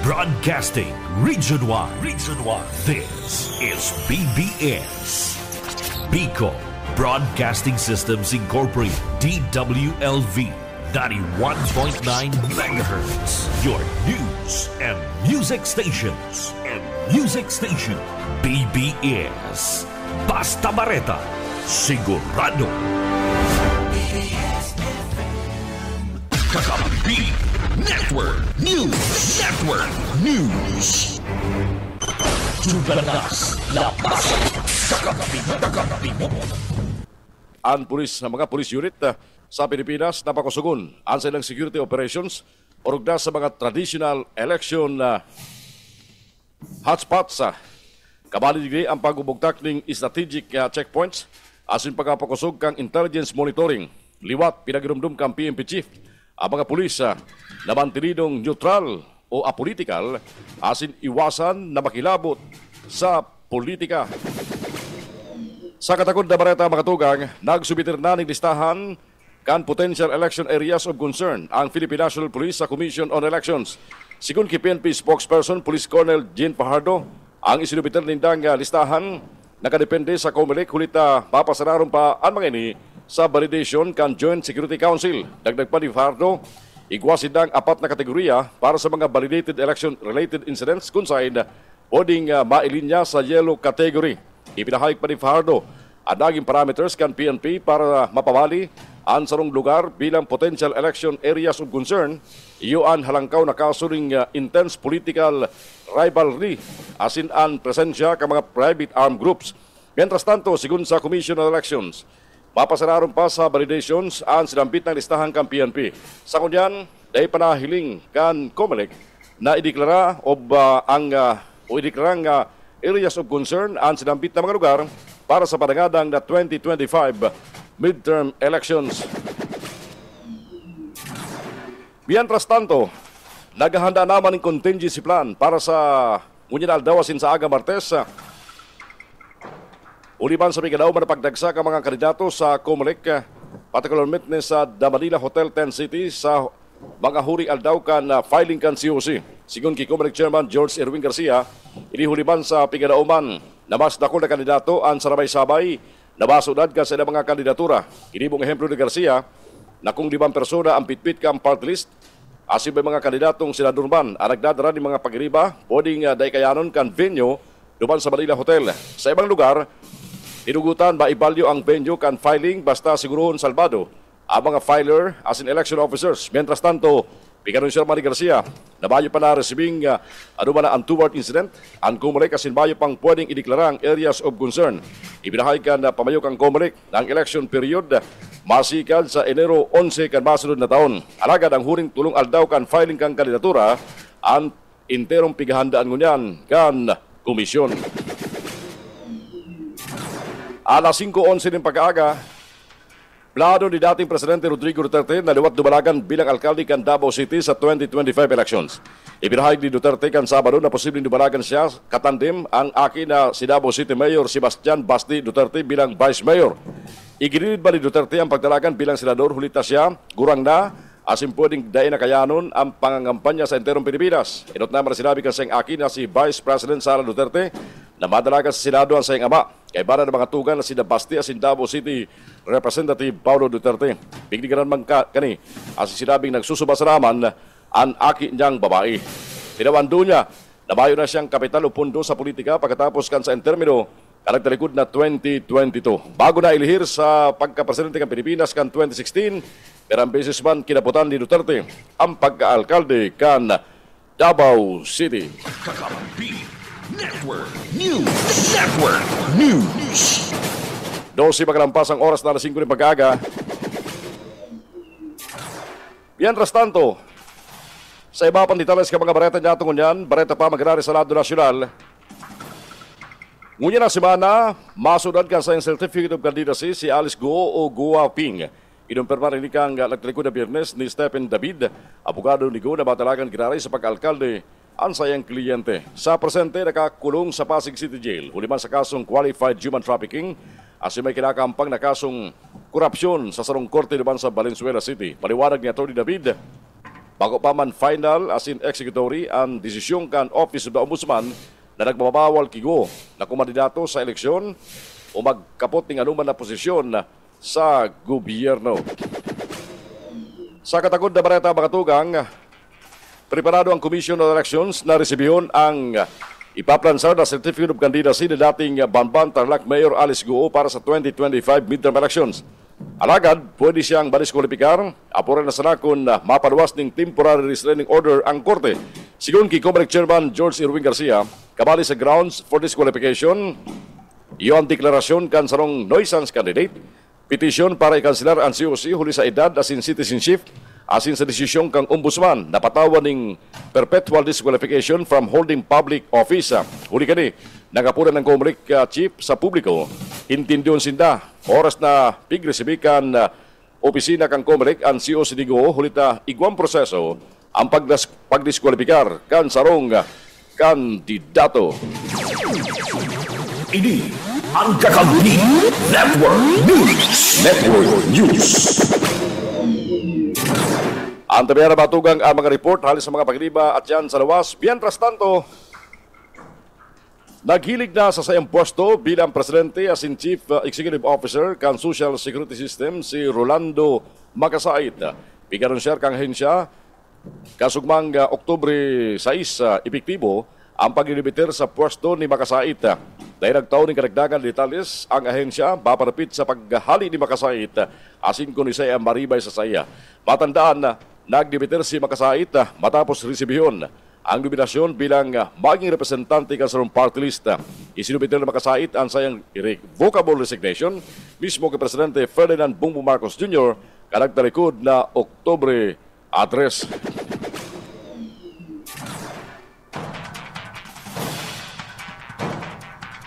Broadcasting Region 1. Region 1. This is BBS. Bicol Broadcasting Systems Incorporated. DWLV. 91.9 megahertz. Your news and music stations. BBS. Basta Bareta. Sigurado. Kakampi Network News. Tuganas, lapas, kakampi mo. Ang pulis na mga police unit sa Pilipinas napakusugon ang silang security operations orugda sa mga traditional election hotspots. Kabali ang pagubugtak ng strategic checkpoints asin pagpapakusog kang intelligence monitoring liwat pinagirumdum kang PNP chief ang mga pulis na mantinidong neutral o apolitical asin iwasan na makilabot sa politika. Sa katakod na bareta mga tugang, nagsubitir na ng listahan kan potential election areas of concern ang Philippine National Police sa Commission on Elections. Sigun kay PNP spokesperson Police Colonel Jean Fajardo, ang isinubitir nindang listahan nakadepende sa COMELEC hulit papasararon pa ang mga ini sa validation kan Joint Security Council. Dagdag pa ni Fajardo, igwasin ang 4 na kategorya para sa mga validated election-related incidents kung saan pwedeng mailinya sa yellow category. Ipinahayag pa ni Fajardo ang naging parameters kan PNP para mapawali ang sarong lugar bilang potential election areas of concern. Iyo ang halangkaw na kaso ng intense political rivalry asin ang presensya ka mga private armed groups. Mientras tanto, sigun sa Commission on Elections, mapasararon pa sa validations ang sinambit ng listahan kan PNP. Sa kunyan, dahil panahiling kan COMELEC na ideklara ideklarang areas of concern ang sinambit na mga lugar para sa padangadang na 2025 midterm elections. Mientras tanto, naghahanda naman ng contingency plan para sa ngunyan aldawasin sa aga Martes. Uliban sa Migadaw, manapagdagsa ka mga kandidato sa COMELEC, particularmente sa The Manila Hotel 10 City sa mga huri aldaw kan filing kan COC. Sigun kay COMELEC Chairman George Erwin Garcia, inihuliban sa Pigadauman na mas dakol na kandidato ang sarabay-sabay na basudad ka sa mga kandidatura. Inibong ehemplo ni Garcia na kung 5 persona ang pitpit ka ang party list, asin may mga kandidatong senador man ang nagdadara ng mga pagiriba, pwedeng daikayanon kan venue duman sa Manila Hotel. Sa ibang lugar, tinugutan ba ibalyo ang venue kan filing basta sigurohon salbado ang mga filer asin election officers. Mientras tanto, Piganunsya Manny Garcia, nabayo pa na resibing anuman na untoward incident, ang COMELEC asin bayo pang pwedeng ideklara ang areas of concern. Ibinahayag na pamayok ang COMELEC ng election period masikad sa Enero 11 kan masunod na taon. Alagad ang huring tulong aldaw kan filing kan kandidatura ang interong pighandaan ngunyan kan komisyon. Alas 5:11 ng pag-aaga, plano ni dating Presidente Rodrigo Duterte na liwat dumalagan bilang alkalde kan Davao City sa 2025 elections. Ibinahayag ni Duterte kan Sabado na posibleng dumalagan siya katandem ang akin na si Davao City Mayor Sebastian Basti Duterte bilang Vice Mayor. Iginilid ba ni Duterte ang pagdalagan bilang senador hulita siya, gurang na, asin pwedeng dain na kayanon ang pangangampanya sa enterong Pilipinas. Inot naman na sinabi kan sa akin na si Vice President Sara Duterte na madalagan sa Senado ang sayang ama. Kay para ng mga tugan na si Basti asin Davao City Representative Paulo Duterte. Bignigaran man kani asin sinabing nagsusuba sa raman ang aki niyang babae. Tinawando niya na bayo na siyang kapital o pundo sa politika pagkatapos kan sa termino karagtalikod na 2022. Bago na ilihir sa pagka-presidente ng Pilipinas kan 2016, perang beses man kinabutan ni Duterte ang pagka-alkalde kan Davao City. Network News. 12 maglampas ang oras na alas 5 ng pag-aga. Mientras tanto, sa iba pang detalles ka mga bareta niya ngunyan, bareta pa magrari sa lado nasyonal. Ngunyan na semana, masudad ka sa Certificate of Candidacy si Alice Guo o Guo Ping. Inumpirma rin kang nagtalikod na Biyernes ni Stephen David, abogado ni Guo na matalagan kinari sa pag-alkalde ang sayang kliyente. Sa presente, nakakulong sa Pasig City Jail. Huliman sa kasong qualified human trafficking, asin may kinakampang na kasong korupsyon sa sarong korte naman sa Valenzuela City. Paliwanag ni Atty. David, Bago pa man final as in executory ang desisyon kan Office of the Ombudsman na nagbabawal kigo na kumandidato sa eleksyon o magkapot ng anuman na posisyon sa gobyerno. Sa katagod na bareta mga tugang, preparado ang Commission on Elections na resibihon ang ipaplansar na Certificate of Candidacy na dating Banban Tarlac Mayor Alice Guo para sa 2025 midterm elections. Alagad, pwede siyang badiskwalipikar, apuran na sana kung mapaluwas ng temporary restraining order ang korte. Sigun kay Comelec Chairman George Irwin Garcia, kabali sa grounds for disqualification, iyo ang deklarasyon kan sarong nuisance candidate, petisyon para ikansilar ang COC huli sa edad asin citizenship, asin sa desisyong kang ombudsman na patawan ng perpetual disqualification from holding public office. Huli kani, nagapunan ng Comelec chief sa publiko, intindiyon sinda, oras na pigresibikan opisina kang Comelec ang COC Digo hulit na igwang proseso ang pagdiskwalipikar kan sarong kandidato. Ini ang Kakampi Network News. Ang tabihan na batugang ang mga report halos sa mga pagriba at yan sa lawas. Mientras tanto, naghilig na sa sayang pwesto bilang presidente as in Chief Executive Officer kan Social Security System si Rolando Makasait. Bigyan siya kang hensya kasugmang Oktubre 6 epektibo ang paglilibiter sa pwesto ni Makasait. Dahil nagtaon ng karagdagan detalles ang ahensya baparapit sa paghali ni Makasait asin kung isa'y ang maribay sa saya. Matandaan na nagdibiter si Makasait matapos resibihon ang nominasyon bilang maging representante ka sa party list. Isinubiter na Makasait ang sayang irrevocable resignation mismo kay Presidente Ferdinand Bongbong Marcos Jr. kanagtalikod na Oktubre 3.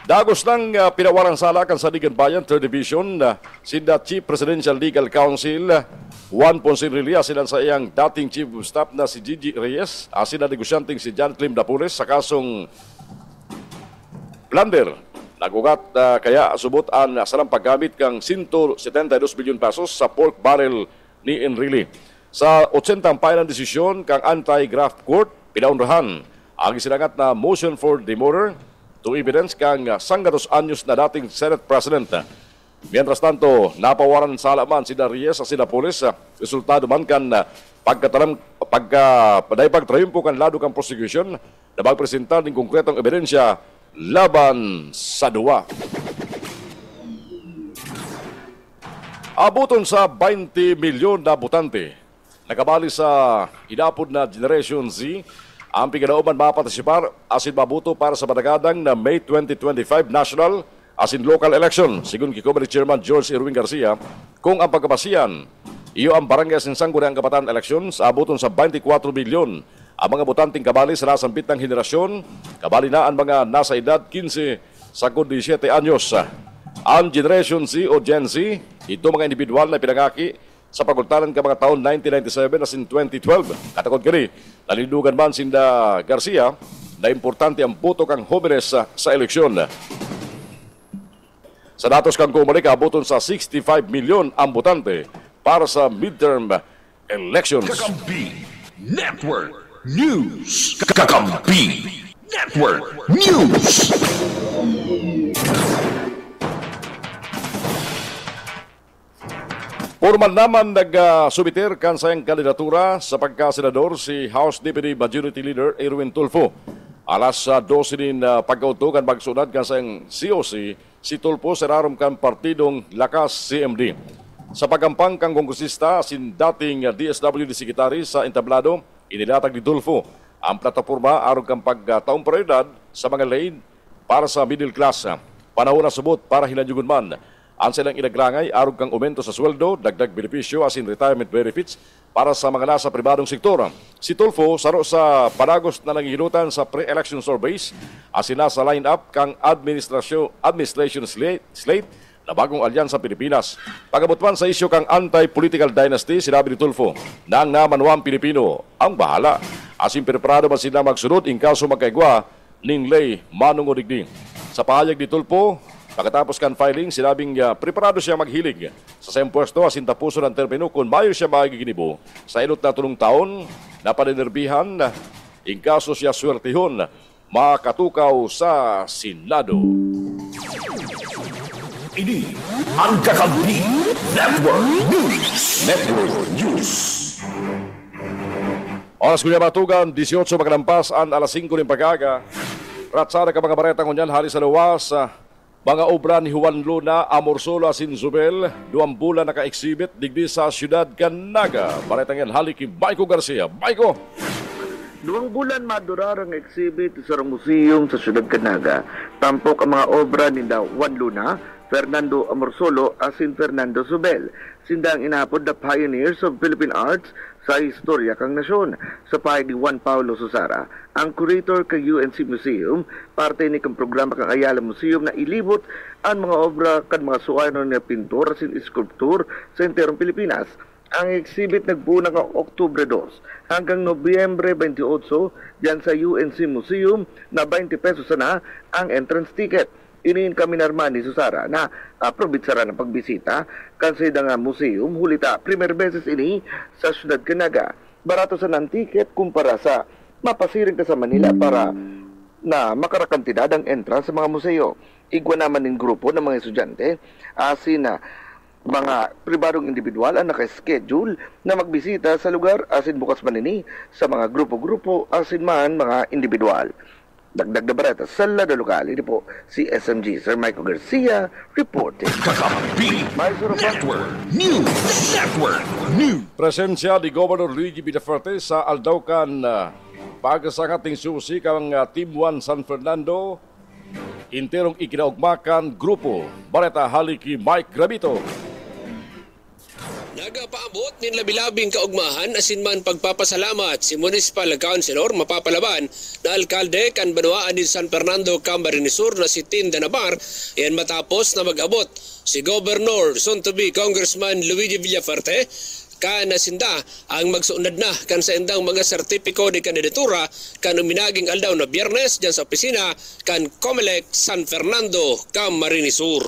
Dagos ng pinawarang sala kan Sandigan Bayan, 3rd Division, sinda Chief Presidential Legal Counsel Juan Ponce Enrile, asin sa iyang dating Chief of Staff na si Gigi Reyes, asin na negosyanteng si John Clim Dapules sa kasong plunder. Nagugat kaya subot ang salang paggamit kang 172 bilyon pesos sa pork barrel ni Enrile. Sa 80 final desisyon kang anti-graft court, pinaunrahan ang isinangat na motion for demurrer to evidence kang sanggatos anyos na dating Senate President. Mientras tanto, napawaran sa alaman si Reyes sa Sinapolis. Resultado man kan pagtrayumpo kan lado kang prosecution na magpresentar ng konkretong ebidensya laban sa duwa. Abuton sa 20 milyon na botante. Nakabali sa hinapod na Generation Z, ang pinagdauman mapatisipar asin mabuto para sa madagadang na May 2025 national asin local election. Sigun kay Comelec Chairman George Irwin Garcia, kung ang pagkabasihan, iyo ang barangay asin sangguniang kabataan elections, abuton sa 24 milyon ang mga botanting kabali sa nasampit ng henerasyon, kabali na ang mga nasa edad 15 sa 17 anyos. Ang Generation Z o Gen Z, ito mga individual na pinangaki sa pagultanan ka mga taon 1997 as in 2012. Katakot kini, nalindugan man sinda Garcia na importante ang boto kang homenes sa eleksyon. Sa datos kang Comelec, abuton sa 65 milyon ang botante para sa midterm elections. Kakampi Network News. Kakampi Network News. Formal naman nagsubiter kan sayang kandidatura sa pagkasenador si House Deputy Majority Leader Erwin Tulfo. Alas 12 din pagkauto kan magsunad kan sayang COC, si Tulfo serarom kan partidong Lakas CMD. Sa pagampang kang kongresista asin dating DSWD Secretary sa entablado, inilatag ni Tulfo ang plataforma aron kang pagtaong prioridad sa mga lane para sa middle class. Panahon na subot para hinanyugon man ang silang inagrangay aron kang aumento sa sweldo, dagdag benepisyo asin retirement benefits para sa mga nasa pribadong sektor. Si Tulfo saro sa panagos na nangihinutan sa pre-election surveys asin nasa line-up kang administration slate na bagong alyansa Pilipinas. Pagabutman sa isyu kang anti-political dynasty, sinabi ni Tulfo na ang namanwang Pilipino ang bahala. Asin preparado man sila magsunod in kaso magkaigwa ning lay manungodigdi. Sa pahayag ni Tulfo, Pagkatapos kan filing, sinabing preparado siya maghilig sa same pwesto asin tapuso ng termino kung mayo siya magiginibo. Sa ilot na tulong taon, napaninerbihan, in kaso siya swertihon, makatukaw sa Senado. Ini ang Kakampi Network News. Network News. Oras ko niya matugan, 18 maglampas an alas 5 ng pag-aga. Ratsada ka mga baretang kunyan, hali sa luwas. Mga obra ni Juan Luna, Amorsola, Sinzubel, 2 bulan naka-exhibit, digdi sa Siyudad Canaga. Baretang yan, hali kay Maiko Garcia. Maiko! 2 bulan madurar ang exhibit sa museum sa Siyudad Canaga. Tampok ang mga obra ni Juan Luna, Fernando Amorsolo, asin Fernando Zubel. Sindang inapod na pioneers of Philippine arts sa istorya kang nasyon. Sa pahay ni Juan Paulo Susara, ang curator kang UNC Museum, parte ni kang programa kang Ayala Museum na ilibot ang mga obra kan mga suwano na pintor asin sculpture sa enterong Pilipinas. Ang exhibit nagbuo ng Oktubre 2 hanggang Nobyembre 28 diyan sa UNC Museum na 20 pesos na ang entrance ticket. Iniin kami narman ni Susara na probitsara ng pagbisita kasi nga museum hulita primer beses ini sa Siyudad Canaga. Barato sa ng ticket kumpara sa mapasiring ka sa Manila para na makarakantidad ang entrance sa mga museo. Igwa naman ng grupo ng mga estudyante asin na mga pribadong individual ang naka-schedule na magbisita sa lugar asin bukas manini sa mga grupo-grupo asin man mga individual. Dagdag na barata sa lado lokal. Ito po si SMG Sir Michael Garcia reporting. Kakampi Network News. Network News. Presensya ni Governor Luigi Villafuerte sa Aldaucan pagkasangat ng susi kang Team 1 San Fernando. Interong ikinaugmakan grupo. Bareta haliki Mike Gravito. Nagapaabot nin labilabing kaugmahan asin man pagpapasalamat si Municipal Councilor mapapalaban na alkalde kan Banwaan din San Fernando, Camarines Sur na si Tinda Nabar. Yan matapos na mag-abot si Governor soon to be Congressman Luigi Villafuerte kan nasinda ang magsuunad na kan sa indang mga sertipiko de kandidatura kan uminaging aldaw na Biyernes dyan sa opisina kan Comelec San Fernando, Camarines Sur.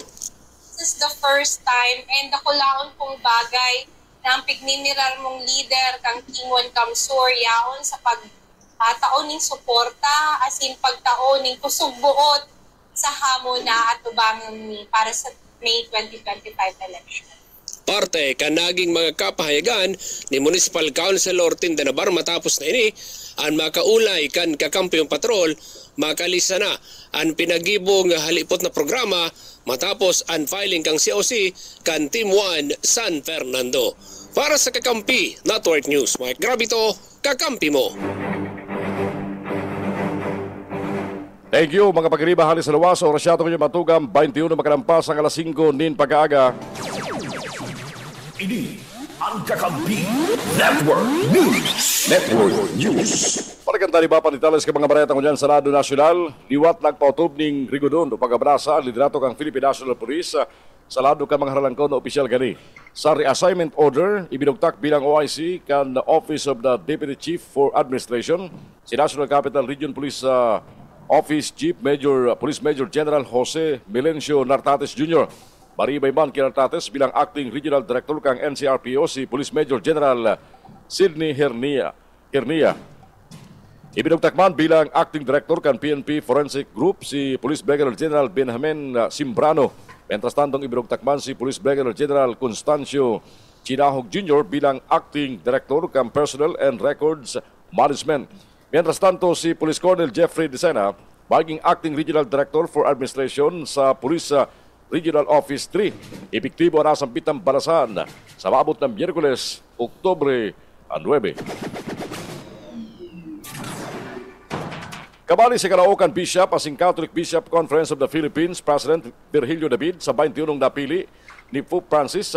This is the first time and nakulaon pong bagay na ang pigniniral mong leader kang King-1 Kamsur yaon sa pagtaon ng suporta as in pagtaon ng kusog-buot sa hamon na atubangan ni para sa May 2025 election. Parte kanaging mga kapahayagan ni Municipal Councilor Tinda Nabar matapos na ini ang makaulay kan kakampiyong patrol makalisa na ang pinagibong halipot na programa matapos ang filing kang COC kan Team 1 San Fernando. Para sa Kakampi Network News, Mike Gravito, Kakampi mo. Thank you mga pagkiriba hali sa luwas. Orasyato ko yung matugam 21 makalampas ang alas 5 nin pag-aaga. Ini ang Kakampi Network News. Network News. Paraganta ni Bapa ni Tales ka mga bareta ko dyan sa Rado Nasional. Liwat nagpautob ning Rigodon o pag-abrasa liderato kang Philippine National Police sa lado ka mga haralangkon na opisyal gani. Sa reassignment order, ibinugtak bilang OIC kan Office of the Deputy Chief for Administration si National Capital Region Police Office Chief Police Major General Jose Melencio Nartates Jr. Maribay man kay Nartates bilang Acting Regional Director kang NCRPO si Police Major General Sidney Hernia. Ibinugtak man bilang Acting Director kan PNP Forensic Group si Police Brigadier General Benjamin Simbrano. Mientras tantong ibinugtak man si Police Brigadier General Constancio Chinahog Jr. bilang Acting Director kan Personnel and Records Management. Mientras tanto si Police Colonel Jeffrey Decena maging Acting Regional Director for Administration sa Police Regional Office 3. Epektibo na sampitang balasan sa maabot ng Miyerkules, Oktubre 9. Kabali si Caloocan Bishop asing Catholic Bishop Conference of the Philippines President Virgilio David sa 21 napili ni Pope Francis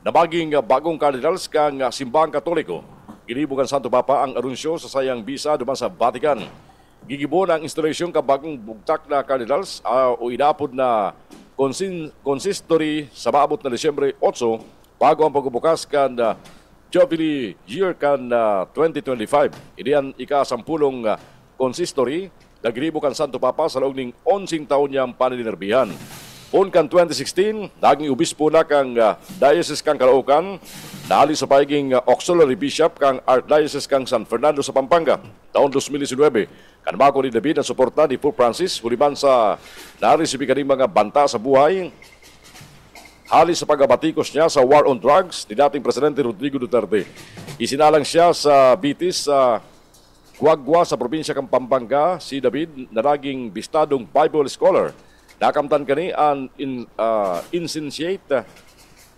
na maging bagong cardinals kang simbahang Katoliko. Ginibugan Santo Papa ang anunsyo sa sayang bisa duman sa Vatican. Gigibo na ang instalasyon ka bagong bugtak na cardinals o inapod na consistory sa maabot na Disyembre 8 bago ang pagbubukas kan Jubilee Year kan 2025. Ini ang ika-10 consistory, nagribo kan Santo Papa sa loob ng 11 taon niyang panininirbihan. Unkan 2016, naging obispo na kang Diocese kang Caloocan, naali sa pagiging auxiliary bishop kang Archdiocese kang San Fernando sa Pampanga. Taon 2019, kanbako ni David ang suporta ni Pope Francis, huliban sa naaresibi kaning mga banta sa buhay, halis sa pagbatikos niya sa war on drugs ni dating Presidente Rodrigo Duterte. Isinalang siya sa Bitis sa Guagua sa probinsya kang Pampanga, si David na naging bistadong Bible scholar. Nakamtan kani ang insensate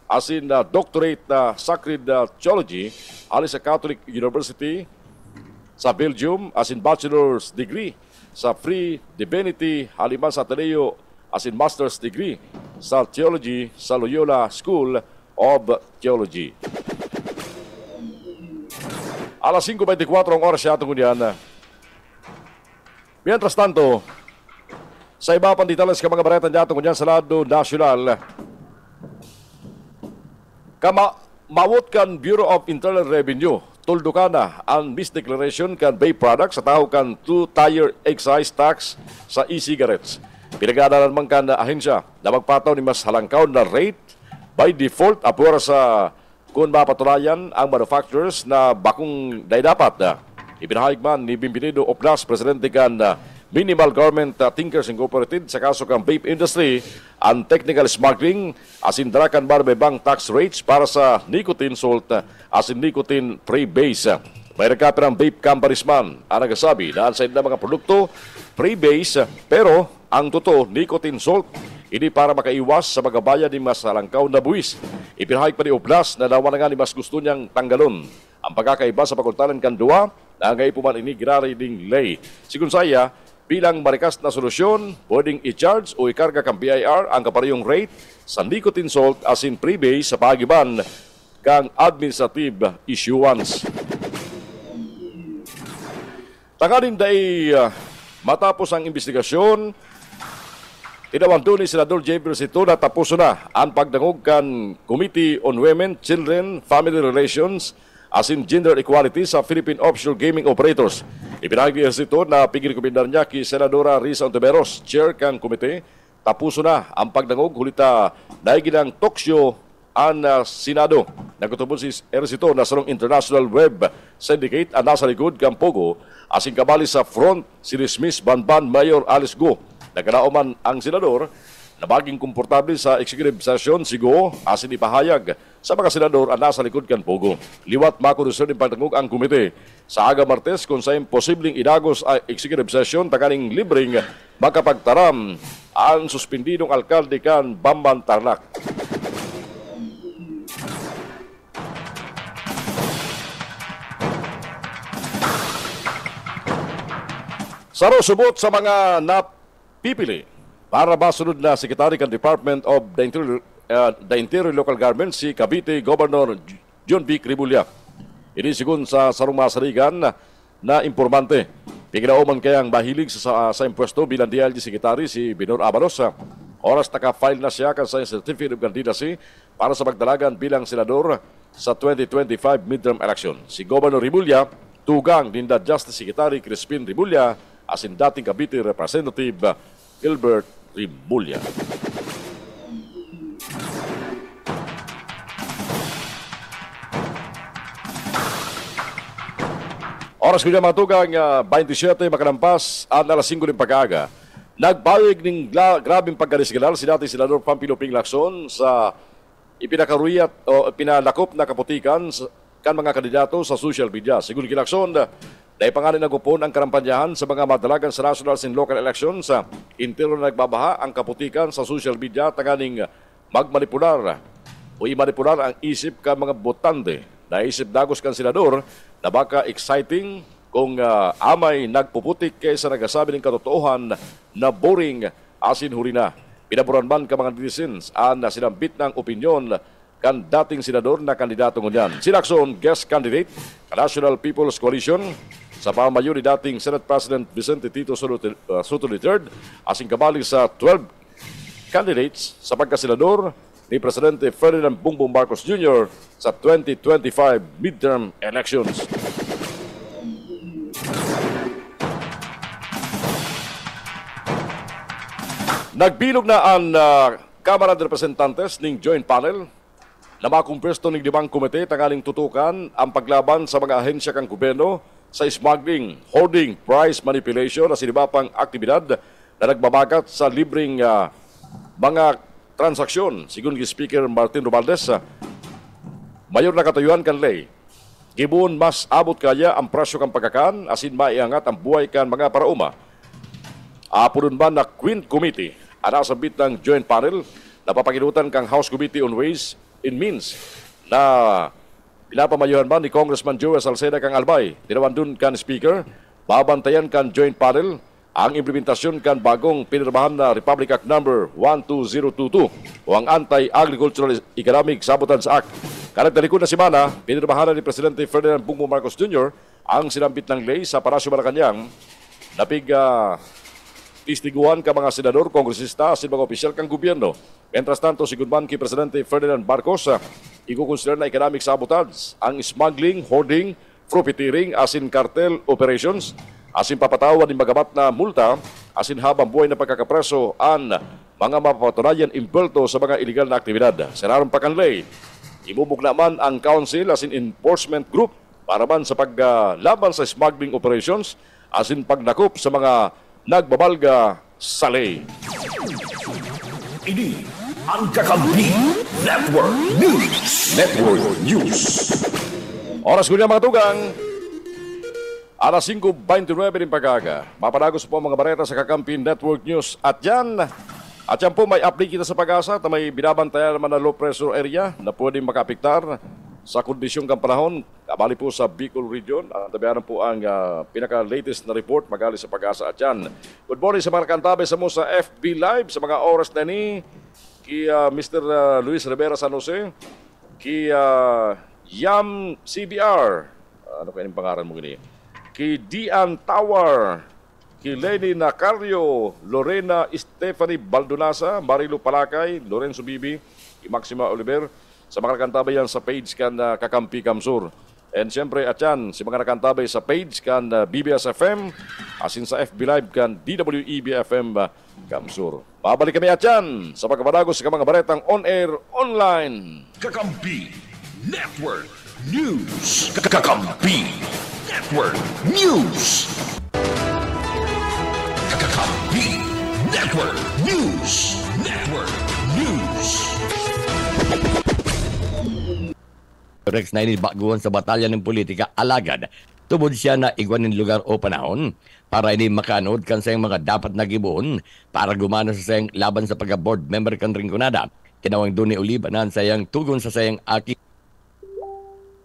as in doctorate sacred theology alis sa Catholic University sa Belgium as in bachelor's degree sa Free Divinity haliman sa Ateneo as in master's degree sa theology sa Loyola School of Theology. Alas 5:24 ang oras siya itong yan. Mientras tanto, sa iba pang detalles ka mga bareta niya tungkol sa lado nasyonal, mawot kan Bureau of Internal Revenue, tuldo ka na ang misdeclaration kan vape products sa tao kan 2-tier excise tax sa e-cigarettes. Pinag-aaralan man kan ahensya na magpataw ni mas halangkaw na rate by default apura sa kung mapatulayan ang manufacturers na bakong day dapat. Ibinahayag man ni Bienvenido Oplas, Presidente kan Minimal Government Thinkers Incorporated sa kaso kang vape industry ang technical smuggling as in darakan barbebang tax rates para sa nicotine salt as in nicotine free base. May nagkapir ang vape companies man ang nagsasabi na sa mga produkto free base pero ang totoo nicotine salt ini para makaiwas sa mga bayan ni mas halangkaw na buwis. Ipinahayag pa ni Oblas na nawa na nga ni mas gusto niyang tanggalon ang pagkakaiba sa pagkuntalan kan duwa na ngayon puman ini girari ding lay. Sigun saya, bilang marikas na solusyon, pwedeng i-charge o ikarga kang BIR ang kaparehong rate sa nicotine salt as in pre-base sa pagiban kang administrative issuance. Tanganin day matapos ang investigasyon, tinawanto ni Senador J.B. Sito na tapos na ang pagdangog kan Committee on Women, Children, Family Relations as in gender equality sa Philippine Offshore Gaming Operators. Ipinahagi niya ito na pigil-komendar niya kay Senadora Risa Ontiveros, chair kang komite. Tapuso na ang pagdangog hulita dahil ginang toksyo ang Senado. Nagkutubon si Ersito na sarong International Web Syndicate ang nasa likod kang Pogo asing kabali sa front si Dismiss Banban Mayor Alice Go. Nagkanaoman ang senador na baging komportable sa executive session si Go asin ipahayag sa mga senador ang nasa likod kan Pogo. Liwat makurusun ng pagdangog ang komite sa aga Martes kung saan posibleng idagos ang executive session takaning libreng makapagtaram ang suspendidong alkalde kan Bamban Tarlac. Saro subot sa mga napipili para masunod na Secretary kan Department of the Interior Local Government si Cavite Governor John B. Cribulya. Ini sigun sa sarong masarigan na impormante. Pignaoman kayang mahilig sa impuesto bilang DLG Secretary si Binor Abalos. Oras naka-file na siya kan sa Certificate of Candidacy para sa pagdalagan bilang senador sa 2025 midterm election. Si Governor Rimulya, tugang din the Justice Secretary Crispin Rimulya as in dating Cavite Representative Gilbert Rimulya. Oras ko niya matugang 27 makalampas at alas 5 ng pag-aga. Nagbayag ng grabing pagkadisigalal si dating Senador Pampilo Ping Lacson sa ipinakaruyat o pinalakop na kaputikan kan mga kandidato sa social media. Sigun kay Lacson, dahil pangalan nagupon ang karampanyahan sa mga madalagan sa national and local elections. Intero na nagbabaha ang kaputikan sa social media tanganing magmanipular o imanipular ang isip ka mga botante. Naisip dagos kan senador na baka exciting kung amay nagpuputik kaysa nagasabi ng katotohan na boring asin huri na. Pinaburan man ka mga netizens ang sinambit ng opinyon kan dating senador na kandidato ngunyan. Si Lacson, guest candidate ka National People's Coalition sa pamayo ni dating Senate President Vicente Tito Soto III asing kabalik sa 12 candidates sa pagkasenador ni Presidente Ferdinand Bongbong Marcos Jr. sa 2025 midterm elections. Nagbilog na ang Kamara de Representantes ning Joint Panel na makumpresto ng 5 komite tangaling tutukan ang paglaban sa mga ahensya kang gobyerno sa smuggling, hoarding, price manipulation at iba pang aktibidad na nagbabagat sa libreng mga transaksyon. Sigun Speaker Martin Romualdez, mayor na katayuan kan lay. Gibon mas abot kaya ang presyo kang pagkakan asin maiangat ang buhay kan mga parauma. Apodon ba na Quint Committee ang nasabit ng Joint Panel na papaginutan kang House Committee on Ways and Means na pinapamayuhan ba ni Congressman Joel Salceda kang Albay. Tinawandun kan Speaker, babantayan kan Joint Panel ang implementasyon kan bagong pinirmahan na Republic Act No. 12022 o ang Anti-Agricultural Economic Sabotage Act. Kanagtalikod na simana, pinirmahan ni Presidente Ferdinand Bongbong Marcos Jr. ang sinambit ng ley sa Palasyo Malacanang na tistiguan ka mga senador, kongresista at mga opisyal kang gobyerno. Mientras tanto, sigudman kay Presidente Ferdinand Marcos, ikukonsider na economic sabotage ang smuggling, hoarding, profiteering, asin cartel operations, asin papatawan ng magamat na multa, asin habang buhay na pagkakapreso ang mga mapapatunayan impulto sa mga illegal na aktibidad. Sinaron pa kan ley, imubog naman ang council asin enforcement group para man sa paglaban sa smuggling operations asin pagnakop sa mga nagbabalga sa ley. Ini ang Kakampi Network News. Network News. Oras ko niya mga tugang. Alas 5:29 rin pagkaga. Mapanagos po ang mga bareta sa Kakampi Network News. At yan po may update kita sa Pag-asa na may binabantayan naman na low pressure area na pwedeng makapiktar sa kondisyong kang panahon. Kabali po sa Bicol Region. At tabianan po ang pinaka-latest na report magali sa Pag-asa. At yan, good morning sa mga kantabe sa mo sa FB Live sa mga oras na ni kay Mr. Luis Rivera San Jose, kay Yam CBR, ano kaya yung pangaran mo gini? Kay Dian Tower, kay Lenny Nacario, Lorena Stephanie Baldonasa, Marilu Palakay, Lorenzo Bibi, kay Maxima Oliver, sa mga nakantabay yan sa page kan Kakampi Kamsur. And siyempre at yan, si mga nakantabay sa page kan BBS FM, asin sa FB Live kan DWEB FM Kamsur. Pabalik kami at yan sa pagkapadagos sa mga baretang on-air, online. Kakampi Network News. Kakampi Network News. Kakampi Network News. Network News. Rex na baguhan sa batalya ng politika alagad. Tubod siya na igwanin lugar o panahon para ini makanood kan sa mga dapat nagibuon para gumana sa sayang laban sa pagka-board member kan Rinconada. Tinawang doon ni Olibanan sayang tugon sa sayang aki.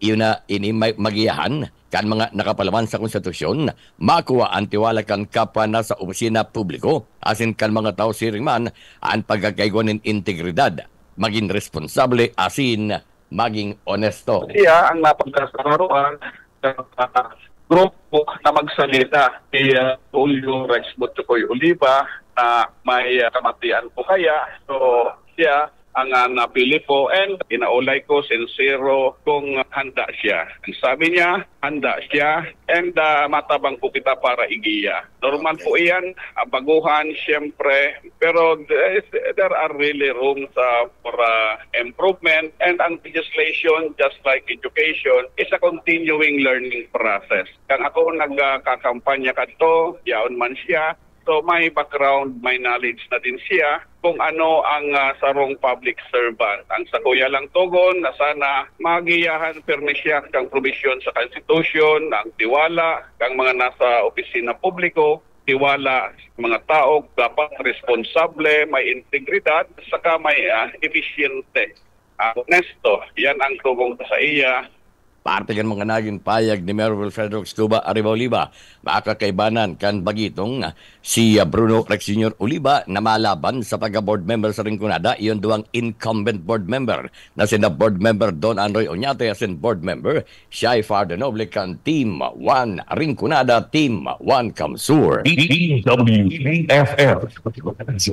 Iyon na ini magiyahan kan mga nakapalaman sa konstitusyon, makuha ang tiwala kan kapwa na sa opisina publiko, asin kan mga tao siringman ang pagkakaigwanin integridad, maging responsable asin maging honesto. Siya ang napagkasaruan ng grupo na magsalita kay Tulio Rex Butchoy Oliva na may kamatian po kaya. So siya ang napili po and inaulay ko sincero kung handa siya. Ang sabi niya, handa siya and matabang po kita para igiya. Normal po iyan, baguhan siyempre, pero there are really rooms for improvement and ang legislation, just like education, is a continuing learning process. Kung ako nagkakampanya kadto, yaon man siya, so may background, may knowledge na din siya kung ano ang sarong public servant. Ang sakuya lang tugon na sana magiyahan permi siya kang provision sa Constitution, ang tiwala, kang mga nasa opisina publiko, tiwala mga tao, dapat responsable, may integridad, saka may efficiente, honesto. Yan ang tugong sa iya. Parte kan mga naging payag ni Mayor Wilfredo Stuba Arriba Oliva, makakaibanan kan bagitong si Bruno Rex Sr. Oliva na malaban sa pagka-board member sa Rinconada, iyon duwang incumbent board member na sina board member Don Androy Oñate asin board member Shai Fardenoble kan Team 1 Rinconada, Team 1 Kamsur. DWEFF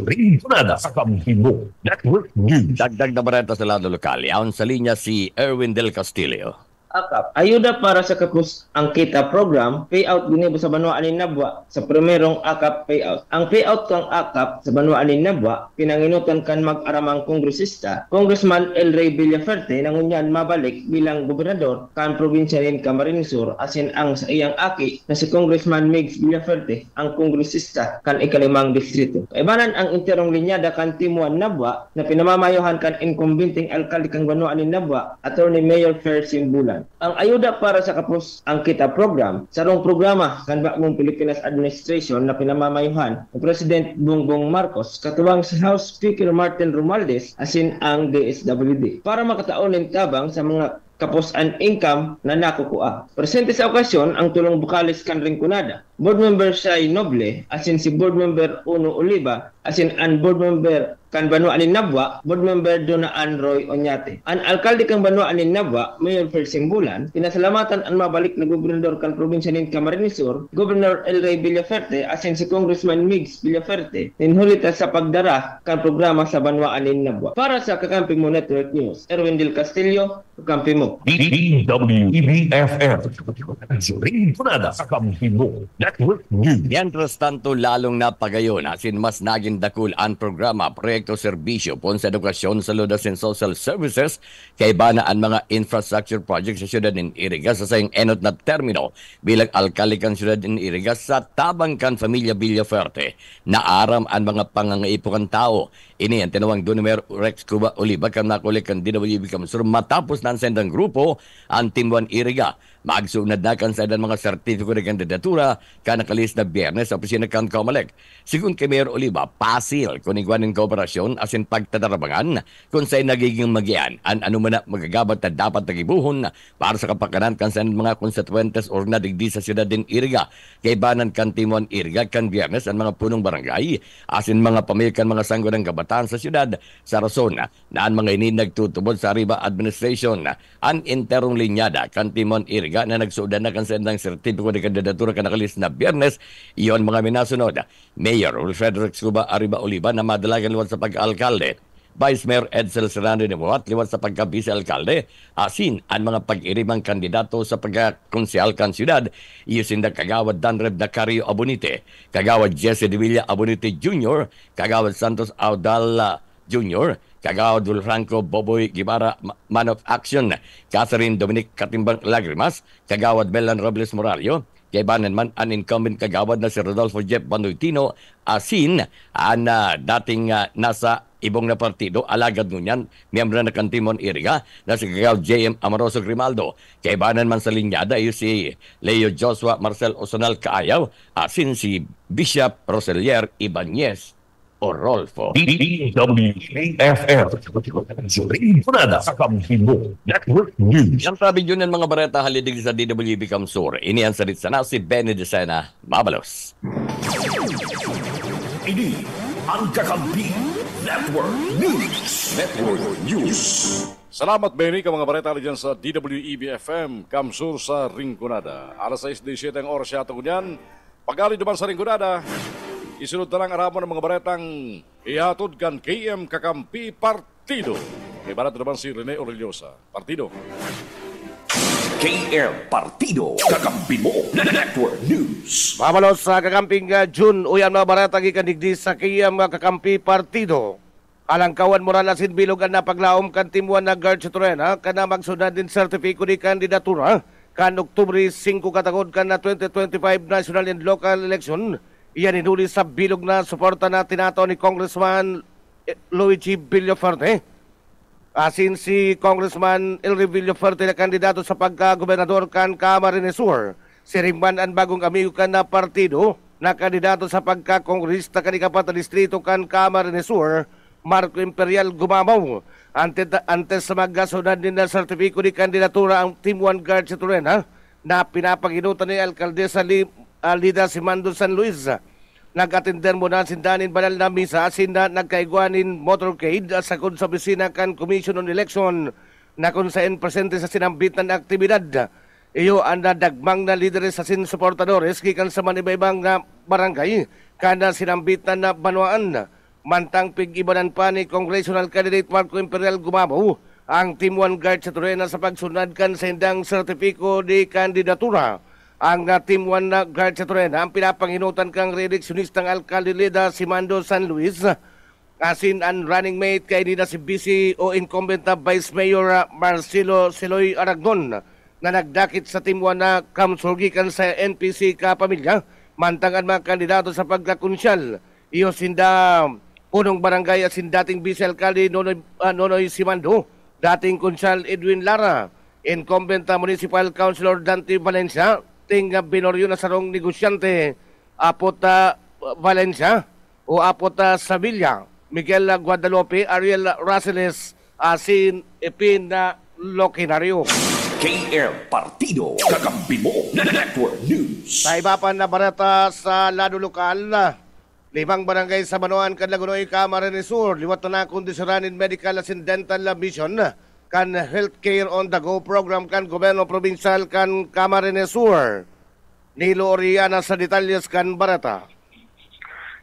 Rinconada sa Kampibo Network News. Dagdag na bareta sa lado lokal, yaon sa linya si Erwin Del Castillo. AKAP. Ayuda para sa kapus ang kita program, payout ginibo sa Banwa Anin Nabwa sa primerong AKAP payout. Ang payout kang AKAP sa Banwa Anin Nabwa, pinanginutan kan mag-aramang kongresista, Congressman El Rey Villaferte, nangunyan mabalik bilang gobernador kan probinsya ng Camarines Sur, asin ang sa iyang aki na si Congressman Migs Villaferte, ang kongresista kan ikalimang distrito. Kaibanan ang interong linyada kan Timuan Nabwa na pinamamayohan kan incumbinting alkalde kang Banwa Anin Nabwa, Attorney Mayor Fer Simbulan. Ang ayuda para sa kapos ang kita program, sarong programa kan bagong Pilipinas Administration na pinamamayuhan ng President Bongbong Marcos katuwang si House Speaker Martin Romualdez asin ang DSWD para makataonin tabang sa mga kapos an income na nakukuha. Presente sa okasyon ang tulong bukalis kan Rinconada, Board Member Shai Noble, asin si Board Member Uno Oliva, asin ang Board Member kan Banwa Anin Nabwa, Board Member Donaan Roy Oñate. Ang alkalde kang Banwa Anin Nabwa, Mayor Fer Simbulan, pinasalamatan ang mabalik na gobernador kan probinsya ng Camarines Sur, Governor El Rey Villaferte, asin si Congressman Migs Villaferte, ninhulita sa pagdara kan programa sa Banwa Anin Nabwa. Para sa Kakampi Mo Network News, Erwin Del Castillo, Kakampi Mo. DWEBFM. Rinconada Kakampi Mo Network News. Mientras tanto, lalong napagayon asin mas naging dakul ang programa, proyekto, serbisyo pon sa edukasyon, saludos and social services kay bana ang mga infrastructure projects sa siyudad ng Irigas sa sayang enot na termino bilang alkalde kan siyudad ng Irigas sa tabang kan Familia Villaferte na aram ang mga pangangaipukan tao. Ini ang tinawang Donomer Rex Cuba Oliva kan nakulik kan DWB Kamsur matapos na ang sendang grupo ang Timuan Iriga. Magsunad na kan sa mga sertifiko ng kandidatura kan nakalis na Biyernes sa opisina kan Comelec. Sigun kay Mayor Oliva, pasil kunigwan ng kooperasyon asin pagtatarabangan kung sa'y nagiging magian ang anuman na magagabat na dapat nagibuhon para sa kapakanan kan sa mga konstituentes or nadigdi sa siyudad din Iriga. Kay banan kan Timuan Iriga kan Biyernes ang mga punong barangay asin mga pamilya mga sanggo ng kabataan sa siyudad sa rason na ang mga ini nagtutubod sa Arriba Administration ang interong linyada kan Timuan Iriga na nagsuudan na kan sa endang sertipiko de kandidatura kan nakalis na Biyernes. Iyon mga minasunod, Mayor Frederick Cuba Arriba Oliva na madalagan liwat sa pag-alkalde, Vice Mayor Edsel Serrano de Muat liwat sa pagka-vice-alkalde, asin ang mga pag-irimang kandidato sa pagka-konsyal kan siyudad, iusin na Kagawad Danreb Dacario Abonite, Kagawad Jesse de Villa Abonite Jr., Kagawad Santos Audal Jr., Kagawad Franco Boboy Guevara Man of Action, Catherine Dominic Katimbang Lagrimas, Kagawad Belan Robles Moralio, kay banan man ang incumbent kagawad na si Rodolfo Jeff Banoitino, asin ang dating nasa ibong na partido, alagad ngunyan, miyembro na kan Timuan Iriga, na si Kagawad J.M. Amoroso Grimaldo. Kay banan man sa linyada, iyo si Leo Joshua Marcel Osonal Kaayaw, asin si Bishop Roselier Ibanez Orolfo. DWEBFM. Rinconada Kakampi Mo Network News. Ang sabi yun ng mga bareta halidig sa DWB Kamsur. Ini ang salit sana si Benny Decena. Mabalos. Ini ang Kakampi Network News. Network News. Salamat Benny ka mga bareta dyan sa DWEB-FM Kamsur sa Rinconada. Alas 6:17 ang oras yata ko niyan. Pag-ali duman sa Rinconada, isunod na lang aramo ng mga baretang ihatod kan KM Kakampi Partido. May barato naman si Rene Orellosa. Partido. KM Partido Kakampi Mo Network News. Mamalos sa kakamping June, uyan mga baretang ikanigdi sa KM Kakampi Partido. Alangkawan moral asin bilog ang napaglaom kan Timuan na Guard sa Turena, kana magsunod din sertifiko di kandidatura, kan Oktubre 5 katagod kan na 2025 national and local election. Iyan inuli sa bilog na suporta na tinato ni Congressman Luigi Villaferte. Asin si Congressman Elry Villaferte na kandidato sa pagka-gobernador kan Camarines Sur. Si Rimban ang bagong amigo kan na partido na kandidato sa pagka-kongrista kan ikapat na distrito kan Camarines Sur, Marco Imperial Gumamaw. Antes sa magkasunod din na sertifiko ni kandidatura ang Timuan Guard sa Turena na pinapaginutan ni Alcaldesa Alida Simando San Luis. Nag-atender mo na sindanin banal na misa sinda nagkaigwanin motorcade sa kun sa opisina kan Commission on Election na kung saan presente sa sinambitan na aktibidad. Iyo ang nadagmang na lideres sa sinsuportadores gikan sa manibaybang na barangay kana sinambitan na banwaan. Mantang pig-ibanan pa ni Congressional Candidate Marco Imperial Gumamaw ang Team 1 Guard sa Turena sa pagsunadkan sa indang sertipiko di kandidatura. Ang Team 1 na Guard sa Turena ang pinapanghinutan kang reeleksyonistang alkalde Lida Simando San Luis. Asin ang running mate kay nila si BC o incumbent na Vice Mayor Marcelo Seloy Aragnon na nagdakit sa Team 1 na kamsulgikan sa NPC kapamilya. Mantangan mga kandidato sa pagkakonsyal. Iyo sinda punong barangay asin dating Vice Alkalde Nonoy Simando, dating konsyal Edwin Lara, incumbent na Municipal Councilor Dante Valencia, ting binoryo na sarong negosyante Apota Valencia o Apota Sevilla, Miguel Guadalupe, Ariel Raceles, asin Epin na Lokinario. KL Partido, kakampi mo, Network News. Sa iba pa na barata sa lado lokal, 5 barangay sa Banuan, Canlagunoy, Camarines Sur, liwat na kondisyonanin medical and dental mission, kan healthcare on the go program kan gobyerno provincial kan Camarines Sur. Nilo Oriana sa detalyes kan barata.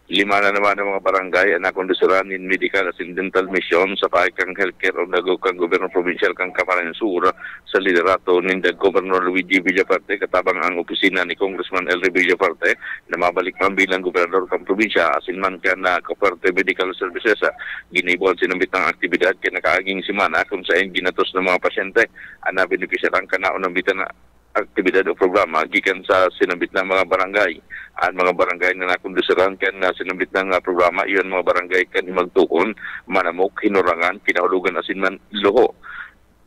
5 na naman ang mga barangay ang nakondisyonan in medical and dental mission sa paikang healthcare on the go kang gobyerno provincial kang Camarines Sur sa liderato ni Governor Luigi Villaparte katabang ang opisina ni Congressman Elry Villaparte na mabalik man bilang gobernador kang probinsya asin man ka na kaparte medical services ginibol sinambit ng aktibidad kaya nakaaging simana kung saan ginatos ng mga pasyente ang beneficiarang kanaon ng bitan na aktibidad o programa gikan sa sinambit ng mga barangay. Ang mga barangay na nakondisyonan kan na sinambit ng programa, iyon mga barangay kan magtukon, manamok, hinurangan, kinahulugan asin man loho.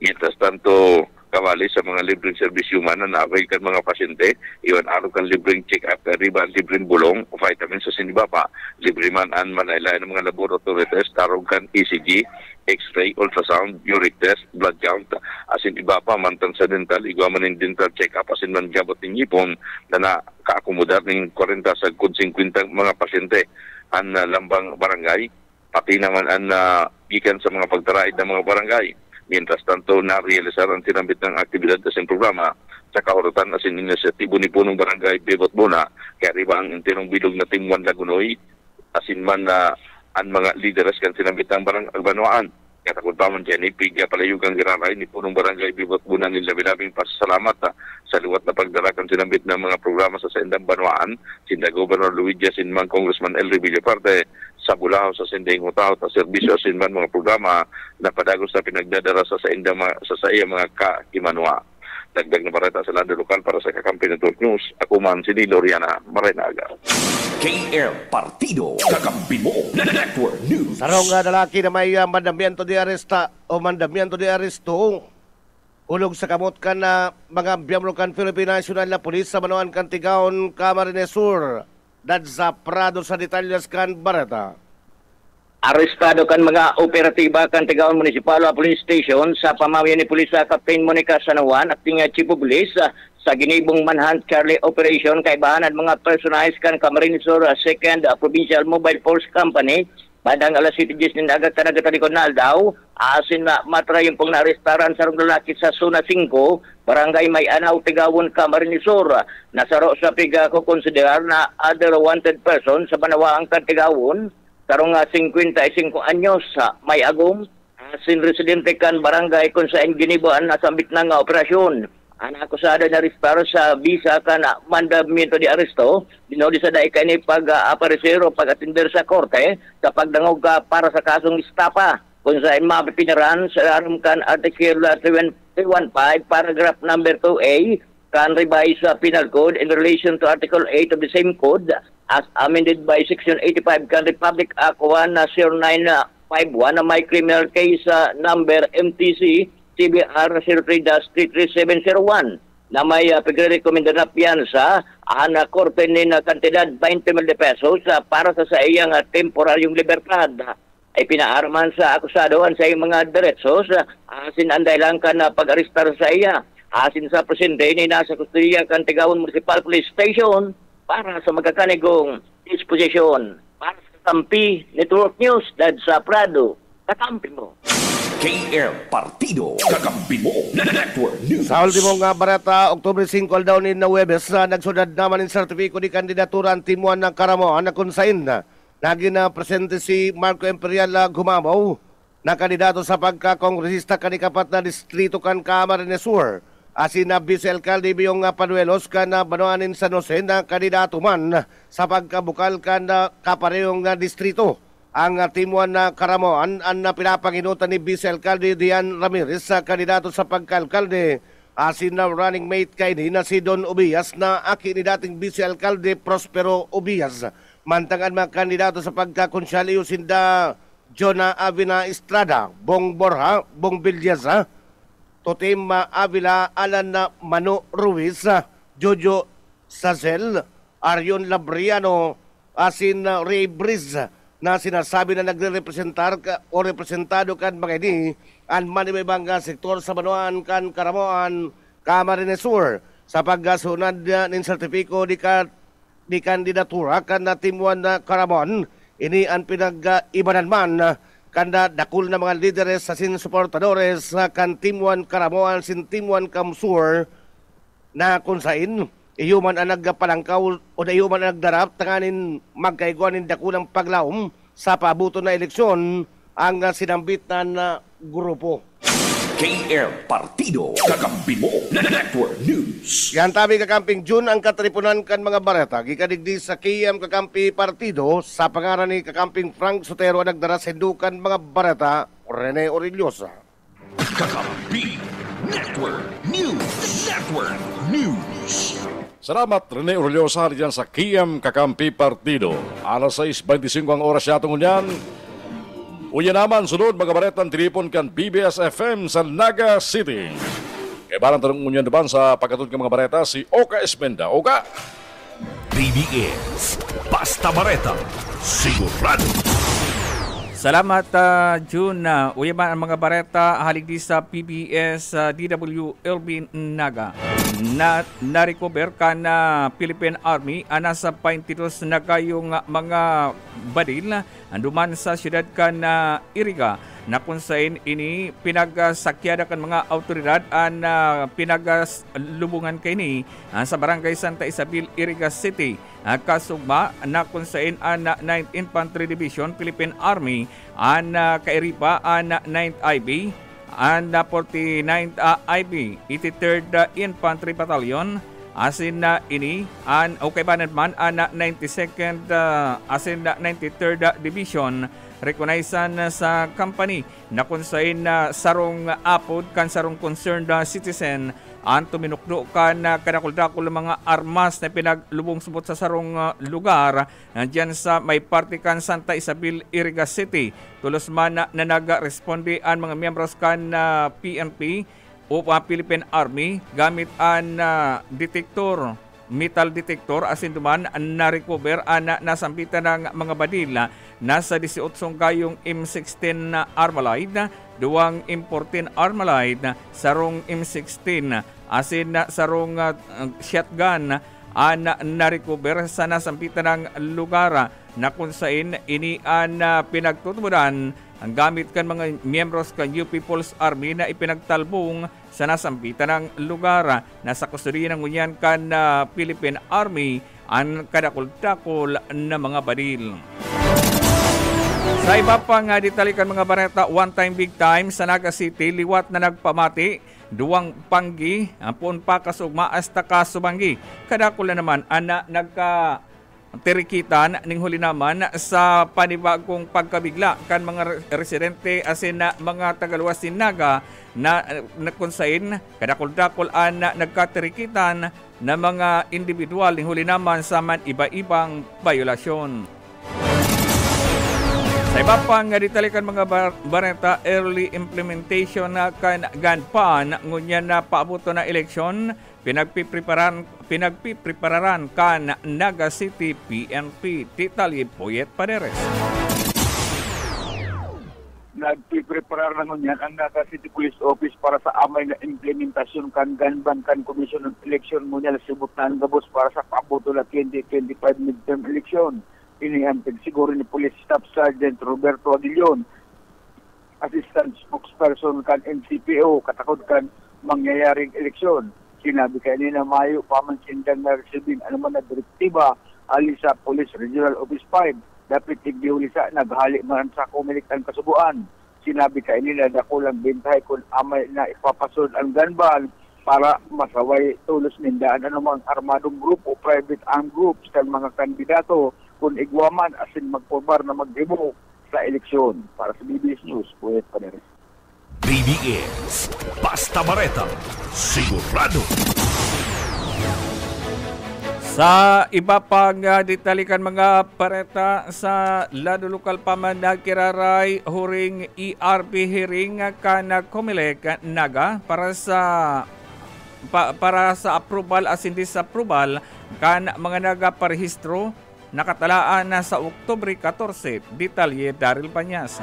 Mientras tanto, kawali sa mga libreng serbisyo man na na-avail kan mga pasyente, iyon araw kan libreng check-up, riba libreng bulong, vitamins sa sinibapa, libre man ang manailayan ng mga laboratory test, tarong kan ECG, X-ray, ultrasound, uric test, blood count, asin iba pa, mantang sa dental, igwaman ng dental check-up, asin man gabot ng ipon na nakaakomodar ng 40 sa 50 mga pasyente ang lambang barangay, pati naman ang gikan sa mga pagtaraid ng mga barangay. Mientras tanto, na-realisar ang tinambit ng aktibidad asin programa sa kahurutan asin inisyatibo ni punong barangay Bebot Bona, kaya riba ang intinong bilog na Team 1 Lagunoy, asin man na ang mga lideres kan sinambit ng barangay Banuan. Katakot pa man dyan, ipigya palayugang giraray ni punong barangay Bebot Bona ng labi-labing pasasalamat sa liwat na pagdarakan sinambit ng mga programa sa Sendang Banuan, sinda Governor Luigi asin man Congressman Elry Villaparte, sa Bulahaw sa Sendang Hutaw at serbisyo asin man mga programa na padagos na pinagdadara sa iya mga ka-Imanua. Dagdag na barata sa lado lokal para sa kakampi Network News. Ako man si Loriana Marenaga. KL Partido, kakampi mo, Network News. Sarong dalaki na may mandamiento de aresta o mandamiento de aresto. Ulog sa kamot kan na mga biyamro kan Philippine National na Police sa Banuan Cantigaon, Camarines Sur. Dadsa Prado sa detalyas kan barata. Arestado kan mga operatiba kan Tigaon Municipal Police Station sa pamamagitan ni Pulisa Captain Monica Sanawan at tinga Chief of Police sa ginibong Manhunt Charlie Operation kay bahanan mga personalized kan Camarines Sur 2nd Provincial Mobile Force Company badang alas 7:10 ng agad kanagatarikon na aldaw asin na matra yung pong naarestaran sa lalaki sa Zona 5 Barangay May Anaw Tigawon Camarines Sur nasaro sa piga ko konsiderar na other wanted person sa Banawaang Tigawon karong 55 anyos sa May Agom asin residente kan barangay kung saan ginibuan na sambit na nga operasyon. Ang akusado na restaro sa visa kan mandamiento de aresto dinodi sa daay kani pag-aparecer o pag-atender sa korte sa pagdangog para sa kasong istapa kung saan mapipinaran sa aram kan Article 315 paragraph number 2A kan revised Penal Code in relation to Article 8 of the same code as amended by Section 85 kan Republic Act 10951 na may criminal case number MTC CBR 03-33701 na may pagre-recommenda na piyansa ang korte ni na kantidad 20,000 pesos para sa iyang temporaryong libertad. Ay pinaarman sa akusadoan sa iyang mga diretsos asin anday lang ka na pag-arestar sa iya asin sa presente ni nasa kustudiya kan Tigaon Municipal Police Station para sa magkakanigong disposisyon. Para sa Kakampi Network News, Dadsa Prado, kakampi mo. KL Partido, kakampi mo, Network News. Sa ultimong barata, Oktubre 5 aldaw ni Nawebes, nagsudad naman ng sertifiko di kandidatura ang timuan ng Karamo, ang nakunsain na. Naging presente si Marco Imperial Gumabaw, na kandidato sa pagkakongresista kanikapat na distrito kan Camarines Sur. Asin na Vice Alcalde Biyong Panuelos kan Banuanin San Jose na kandidato man sa pagkabukal kan kaparehong distrito. Ang timuan na Karamoan ang pinapanginutan ni Vice Alcalde Dian Ramirez sa kandidato sa pagkalkalde. Asin na running mate kay na si Don Ubias na aki ni dating Vice Alcalde Prospero Ubias. Mantangan mga kandidato sa pagkakonsyal sinda Jonah Avina Estrada, Bong Borja, Bong Villas, Totim Avila, Alan Mano Ruiz, Jojo Sazel, Arion Labriano, asin Ray Briz na sinasabi na nagre-representar o representado kan mga ini ang manibang sektor sa Banuan kan Karamoan, Camarines Sur sa paggasunad ng sertipiko di kandidatura kan na timuan na Karamoan. Ini ang pinag-ibanan man kanda dakul na mga lideres sa sinsuportadores sa kan timuan Karamoan sin timuan Kamsur na kunsain iyuman ang nagpalangkaw o na iyuman ang nagdarap tanganin magkaiguanin dakulang paglaom sa pabuto na eleksyon ang sinambit na grupo. KM Partido, kakampi mo, Network News. Yan tabi kakamping June ang katripunan kan mga bareta. Gikadigdi sa KM Kakampi Partido sa pangaran ni kakamping Frank Sotero nagdara sa hindukan mga bareta, Rene Orillosa. Kakampi Network News. Network News. Salamat Rene Orillosa diyan sa KM Kakampi Partido. Alas 6:25 ang oras yatong unyan. Uya naman sunod mga baretan tilipon kan BBS FM sa Naga City. Kaya barang tanong unyan naman sa pagkatod ng mga bareta si Oka Esmenda. Oka? BBS Basta Bareta Sigurado. Salamat June. Uya man ang mga bareta haligdi sa PBS DWLB Naga. Na-recover ka na Philippine Army nasa 22 na kayong mga badil anduman sa siyudad ka na Iriga na kung saan ini pinagsakyada kan mga autoridad na pinaglubungan kay ni sa Barangay Santa Isabel, Iriga City. Kasugma na kung saan ang 9th Infantry Division Philippine Army ang kairipa ang 9th IB and 49th IB, 83rd Infantry Battalion, asin na ini, and okay ba naman, 92nd, asin na 93rd Division, recognizan sa company na kung saan sarong apod kan sarong concerned citizen ang tuminukdo kan kadakul-dakul mga armas na pinaglubong subot sa sarong lugar dyan sa may parte kan Santa Isabel, Iriga City. Tulos man na nag-responde ang mga miyembros kan PNP o Philippine Army gamit ang detector, metal detector asin duman na-recover nasampitan ng mga badil nasa 18 gayong M16 Armalite, duwang M14 Armalite, sarong M16 asin sarong shotgun na-recover sa nasampitan ng lugar na kung saan ini pinagtutubudan ang gamit kan mga miyembros kan UP People's Army na ipinagtalbong sa nasampitan ng lugar. Nasa kustudiya ng unyan kan Philippine Army ang kadakul-dakul na mga badil. Sa iba pang detalikan mga bareta, one time big time sa Naga City, liwat na nagpamati, duwang panggi, ampun pa kasugma hasta kasubanggi. Kadakul na naman, nagka-tirikitan ning huli naman sa panibagong pagkabigla kan mga residente asin na mga tagaluwas sin Naga na kunsain kadakul-dakul na nagkatirikitan na mga individual ning huli naman sa man iba-ibang violasyon. Sa iba pang ditalikan mga bareta, early implementation na kan GANPAN ngunya na paabuto na eleksyon, pinagpiprepararan kan Naga City PNP. Titali Poyet Paderes. Nagpipreparar na ngunyan ang Naga City Police Office para sa amay na implementasyon kan GANPAN kan Commission ng Eleksyon ngunya na sibutan gabos para sa paabuto na 2025 midterm eleksyon. Inihampig siguro ni Police Staff Sergeant Roberto Aguilion, Assistant Spokesperson kan NCPO, katakod kan mangyayaring eleksyon. Sinabi kanina Mayo, pamansindan na resibing anuman na direktiba ali sa Police Regional Office 5, dapat tigdiuli sa naghali man sa komunikan kasubuan. sinabi kay nila na kulang bintahay kung amay na ipapasod ang gun ban para masaway tulos nindaan anumang armadong grupo, private armed groups kan mga kandidato kung igwaman asin magpormar na mag-demo sa eleksyon. Para sa BBS News, Puwet Paneres. BBS Basta Bareta, sigurado. Sa iba pang ditalikan mga pareta sa lado lokal pa man nagkiraray huring ERP hearing kana Comelec naga para sa approval as in disapproval kan mga nagaparehistro nakatalaan na sa Oktubre 14. Detalye Daryl Panyas.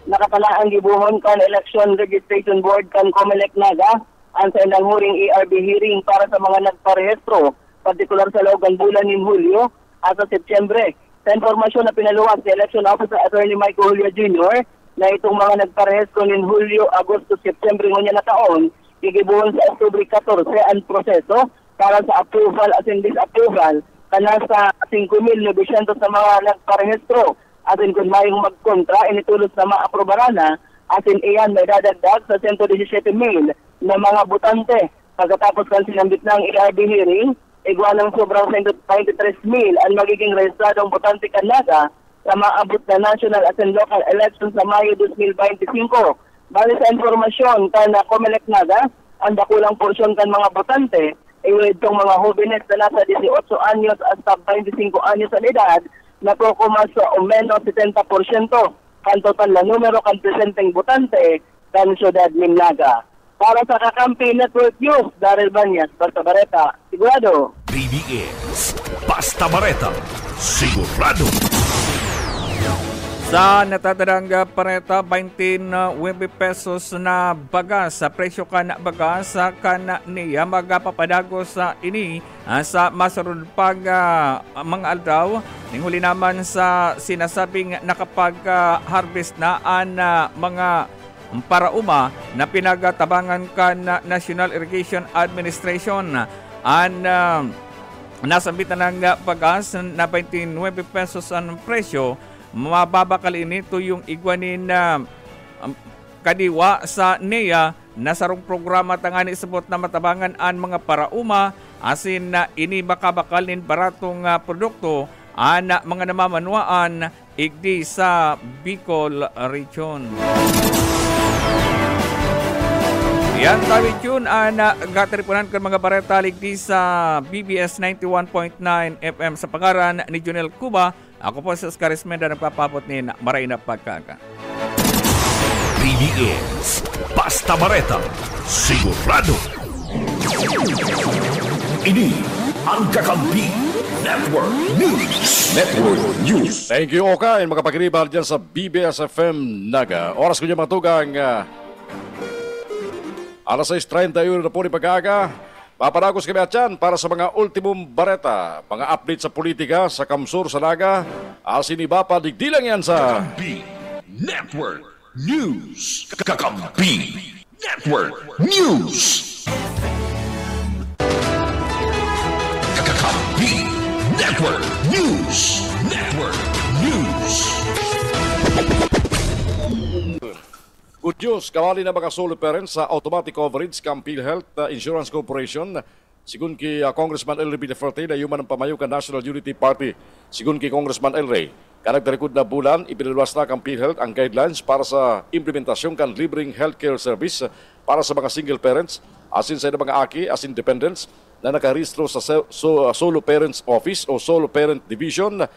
Nakatalaan gibuhon kan Election Registration Board kan Comelec naga ang sa ilang huring ERB hearing para sa mga nagparehistro, partikular sa loob ng bulan ni Hulyo at sa Setyembre. Sa informasyon na pinaluwag sa Election Officer Attorney Michael Julio Jr. na itong mga nagparehistro ni Hulyo, Agosto, Setyembre ngunya na taon, gigibuhon sa Oktubre 14 ang proseso para sa approval at in disapproval kana sa 5,900 sa mga nagparehistro at in kung mayong magkontra initulos na maaprobarana at in iyan may dadagdag sa 117,000 na mga butante. Pagkatapos kan sinambit ng ERB hearing, igwa ng sobrang 23,000 ang magiging rehistradong butante kanada sa maabot na national at local elections sa Mayo 2025. Bali sa informasyon kan Comelec naga, ang dakulang porsyon kan mga butante, itong mga jóvenes na nasa 18 anyos hasta 25 anyos sa edad, na kukumas sa o menos 70% kan total na numero kan presenteng butante kan Syudad Minaga. Para sa Kakampi Network News, Daryl Banyas, Basta Bareta, sigurado. BBS Basta Bareta, sigurado. Sa natatadang pareta, 29 pesos na bagas sa presyo kan bagas sa kan niya magpapadago sa ini sa masunod pag mga aldaw. Ninghuli naman sa sinasabing nakapag-harvest na ang mga parauma na pinagatabangan kan National Irrigation Administration ang nasambitan ng bagas na 29 pesos ang presyo. Mababakal nito yung igwanin na kadiwa sa NEA na sarong programa tangani sabot na matabangan ang mga parauma asin na ini makabakalin baratong produkto ang mga namamanuan igdi sa Bicol Region. Yan tawid yun ang gataripunan kan mga bareta ligdi sa BBS 91.9 FM sa pangaran ni Junel Cuba. Ako po sa Oscar Esmenda nagpapabot ni Maray na Pagkaka. BBS Basta Bareta, sigurado. Ini ang Kakampi Network News. Network News. Thank you, Oka. Mga pakiribal dyan sa BBS FM Naga. Oras ko niya matugang alas 6:31 na po ni Pagkaga. Papadagos kami at yan para sa mga ultimum bareta, mga update sa politika, sa Kamsur, sa Naga. Asiniba digdilang yan sa Kakampi Network News. Kakampi Network News. Kakampi Network News. Network News. Good news, kawali na mga solo parents sa automatic coverage kang PhilHealth Insurance Corporation. Sigun ki Congressman El Rey Villaferte na yuman ng pamayo ka National Unity Party. Sigun ki Congressman El Rey, kanagdarikod na bulan, ipinilwas na kang PhilHealth ang guidelines para sa implementasyon kan libreng healthcare service para sa mga single parents, asin sa mga aki, as independents, na nakarehistro sa Solo Parents Office o Solo Parent Division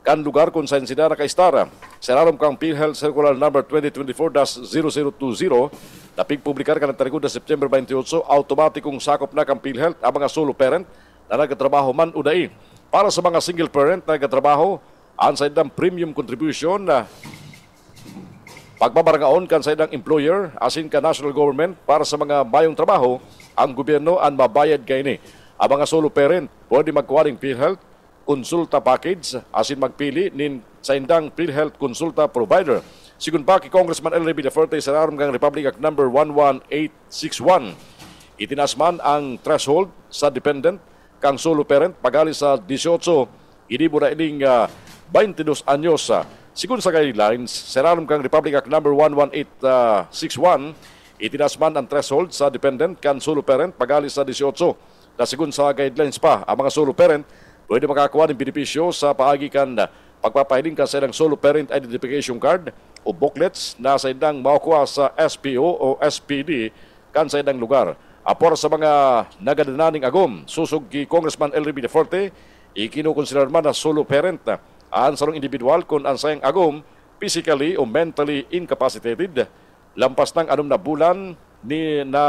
kan lugar kung saan sila nakaistara. Serarom kang PhilHealth Circular Number 2024-0020 na pigpublikar ka ng tarikod na September 28, automatikong sakop na kang PhilHealth ang mga solo parent na nagkatrabaho man unai. Para sa mga single parent na nagkatrabaho, ang sa idang premium contribution na pagbabarangaon kan sa idang employer asin ka national government para sa mga bayong trabaho, ang gobyerno ang mabayad kay ni. Ang mga solo parent pwede magkuhaning PhilHealth konsulta package asin magpili nin sa indang PhilHealth konsulta provider. Sigun pa ki Congressman El Rey Villaferte sa aram kang Republic Act number 11861. Itinaas man ang threshold sa dependent kang solo parent pagali sa 18 inibo na ining 22 anyos Sigun sa guidelines, seranom kang Republic Act number 11861, itinasman ang threshold sa dependent kan solo parent pagalis sa 18. Na sigun sa guidelines pa, ang mga solo parent pwede makakuha ng benepisyo sa paagi kan pagpapahiling kan sa ilang solo parent identification card o booklets na sa ilang makukuha sa SPO o SPD kan sa ilang lugar. Apor sa mga nagadananing agom, susog ki Congressman Elry Villafuerte, ikinukonsider man na solo parent ang sarong individual kung ang sayang agom physically o mentally incapacitated lampas ng 6 na bulan ni na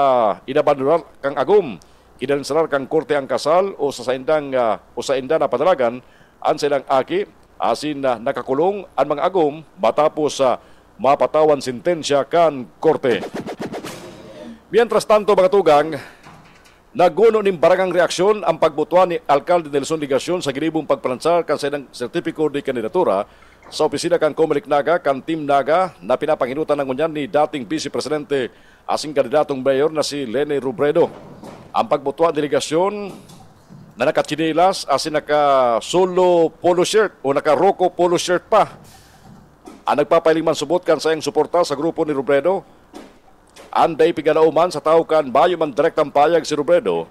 inabandonar kang agom kinansalar kang korte ang kasal o sa indang na padalagan ang silang aki asin na nakakulong ang mga agom matapos sa mapatawan sentensya kan korte. Mientras tanto mga tugang, naguno ning baragang reaksyon ang pagbutuan ni Alcalde Nelson Ligacion sa ginibong pagpalansar kan sa ilang sertipiko de kandidatura sa opisina kan Comelec Naga kan Team Naga na pinapanginutan ng ngunyan ni dating Vice Presidente asing kandidatong mayor na si Lene Robredo. Ang pagbutuan ni Ligacion na nakatsinilas asin naka-solo polo shirt o naka-roko polo shirt pa. Ang nagpapailing man subot kan sa iyang suporta sa grupo ni Robredo, anday pigalauman sa tao kan bayo man direktang payag si Robredo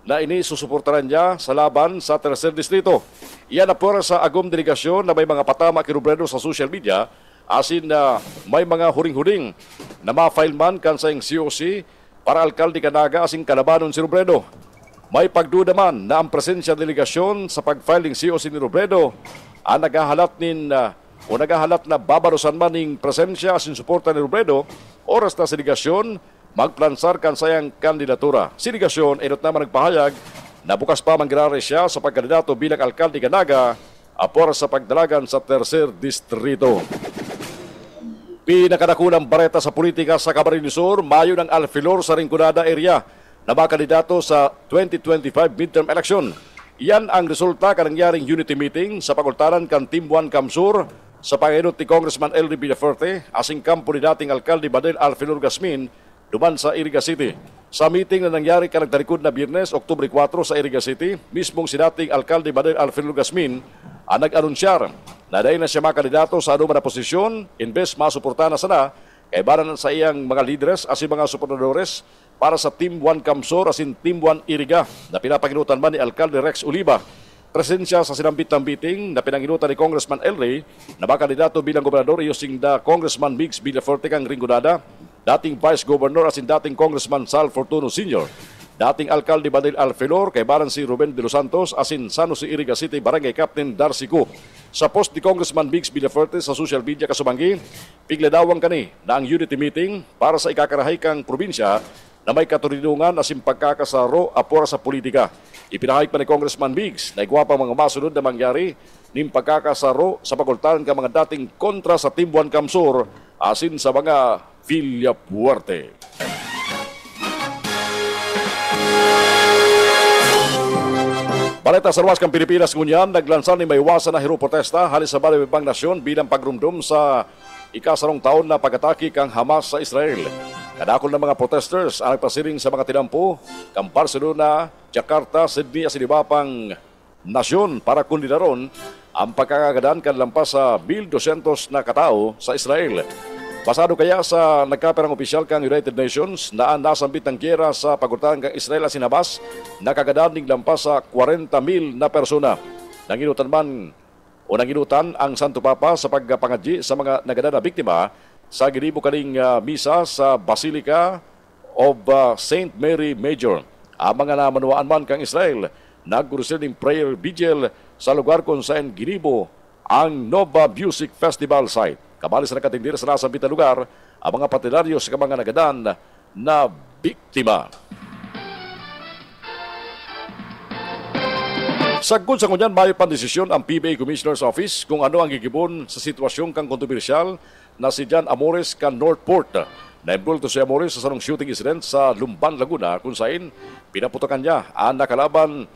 na ini susuportaran niya sa laban sa Tercer Distrito. Iyan na po sa agom delegasyon na may mga patama kay Robredo sa social media asin na may mga huring-huring na ma-file man kan sa COC para alkalde kanaga asing kalabanon si Robredo. May pagduda man na ang presensya delegasyon sa pag-filing COC ni Robredo ang naghahalat na babarusan man ning presensya asin suporta ni Robredo oras na sa delegasyon magplansar kan sayang kandidatura. Si delegasyon ay naman nagpahayag na bukas pa manggirare siya sa pagkandidato bilang alkalde kanaga apor sa pagdalagan sa Tercer Distrito. Pinakadakulang bareta sa politika sa Camarines Sur, mayo ng Alfilor sa Rinconada area na mga kandidato sa 2025 midterm election. Iyan ang resulta ka nangyaring unity meeting sa pagultaran kan Team 1 Camsur sa panginut ni Congressman Elry Villafuerte asing kampo ni dating alkalde Badel Alfilor Gasmin duman sa Iriga City. Sa meeting na nangyari ka nagtarikod na Biyernes, Oktubre 4 sa Iriga City, mismong si dating alkalde Badel Alfilor Gasmin ang nag-anunsyar na dahil na siya makandidato sa anuman na posisyon, imbes masuporta na sana, kay baran sa iyang mga leaders asin mga suportadores para sa Team 1 Camsor asin Team 1 Iriga na pinapanginutan man ni Alkalde Rex Oliva. Presensya sa sinambit ng meeting na pinanginutan ni Congressman Elry na makandidato bilang gobernador using the Congressman Migs Villafuerte kang Rinconada, dating Vice Governor asin dating Congressman Sal Fortuno Sr., dating Alkalde Badel Alfilor kay baran si Ruben de los Santos asin San Jose Iriga City Barangay Captain Darcy Co. Sa post ni Congressman Migs Villafuerte sa social media kasumanggi, pigladawang kani na ang unity meeting para sa ikakarahay kang probinsya na may katurinungan asin pagkakasaro apora sa politika. Ipinahayag pa ni Congressman Migs na igwapa mga masunod na mangyari ning pagkakasaro sa pagultaran ka mga dating kontra sa Team 1 Camsur asin sa mga Villafuerte. Balita sa ruwas kang Pilipinas ngunyan, naglansan ni maiwasan na hero protesta halis sa balibang nasyon bilang pagrumdum sa ikasarong taon na pag-atake kang Hamas sa Israel. Kadakol ng mga protesters ang nagpasiring sa mga tinampo kang Barcelona, Jakarta, Sydney at iba pang nasyon para kundinaron ang pagkakagadan kan lampas sa 1,200 na katao sa Israel. Pasado kaya sa nagkaperang opisyal kang United Nations na nasambit ng giyera sa pagurtahan kang Israel at Hamas na kagadan ning lampas sa 40,000 na persona. Nanginutan ang Santo Papa sa pagpangadji sa mga nagadan na biktima sa ginibo kaning misa sa Basilica of St. Mary Major. Ang mga namanuaan man kang Israel naggurusil ning prayer vigil sa lugar kung saan ginibo ang Nova Music Festival site. Kabali sa nakatindir sa nasambit na lugar ang mga patilaryo sa mga nagadan na biktima. Sagkod sa kunyan, may pandesisyon ang PBA Commissioner's Office kung ano ang gigibon sa sitwasyon kang kontrobersyal na si John Amores kan Northport. Na-embulto si Amores sa sarong shooting incident sa Lumban, Laguna kung saan pinaputokan niya ang nakalaban